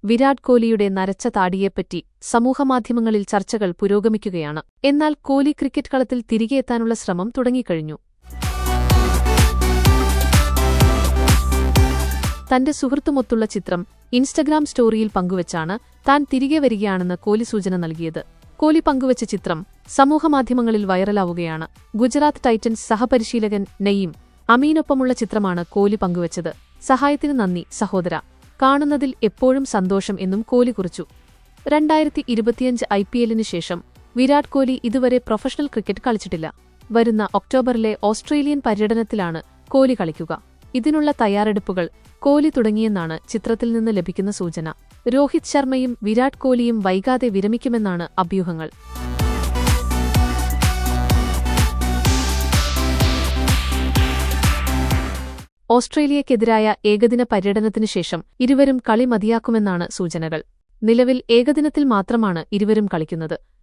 വിരാട് കോഹ്ലിയുടെ നരച്ച താടിയെപ്പറ്റി സമൂഹമാധ്യമങ്ങളിൽ ചർച്ചകൾ പുരോഗമിക്കുകയാണ്. എന്നാൽ കോഹ്ലി ക്രിക്കറ്റ് കളത്തിൽ തിരികെ എത്താനുള്ള ശ്രമം തുടങ്ങിക്കഴിഞ്ഞു. തന്റെ സുഹൃത്തുമൊത്തുള്ള ചിത്രം ഇൻസ്റ്റഗ്രാം സ്റ്റോറിയിൽ പങ്കുവച്ചാണ് താൻ തിരികെ വരികയാണെന്ന് കോഹ്ലി സൂചന നൽകിയത്. കോഹ്ലി പങ്കുവച്ച ചിത്രം സമൂഹമാധ്യമങ്ങളിൽ വൈറലാവുകയാണ്. ഗുജറാത്ത് ടൈറ്റൻസ് സഹപരിശീലകൻ നയീം അമീനൊപ്പമുള്ള ചിത്രമാണ് കോഹ്ലി പങ്കുവച്ചത്. സഹായത്തിന് നന്ദി സഹോദര, കാണുന്നതിൽ എപ്പോഴും സന്തോഷം എന്നും കോഹ്ലി കുറിച്ചു. 2025 IPLന് ശേഷം വിരാട് കോഹ്ലി ഇതുവരെ പ്രൊഫഷണൽ ക്രിക്കറ്റ് കളിച്ചിട്ടില്ല. വരുന്ന ഒക്ടോബറിലെ ഓസ്ട്രേലിയൻ പര്യടനത്തിലാണ് കോഹ്ലി കളിക്കുക. ഇതിനുള്ള തയ്യാറെടുപ്പുകൾ കോഹ്ലി തുടങ്ങിയെന്നാണ് ചിത്രത്തിൽ നിന്ന് ലഭിക്കുന്ന സൂചന. രോഹിത് ശർമ്മയും വിരാട് കോഹ്ലിയും വൈകാതെ വിരമിക്കുമെന്നാണ് അഭ്യൂഹങ്ങൾ. ഓസ്ട്രേലിയക്കെതിരായ ഏകദിന പര്യടനത്തിനു ശേഷം ഇരുവരും കളി മതിയാക്കുമെന്നാണ് സൂചനകൾ. നിലവിൽ ഏകദിനത്തിൽ മാത്രമാണ് ഇരുവരും കളിക്കുന്നത്.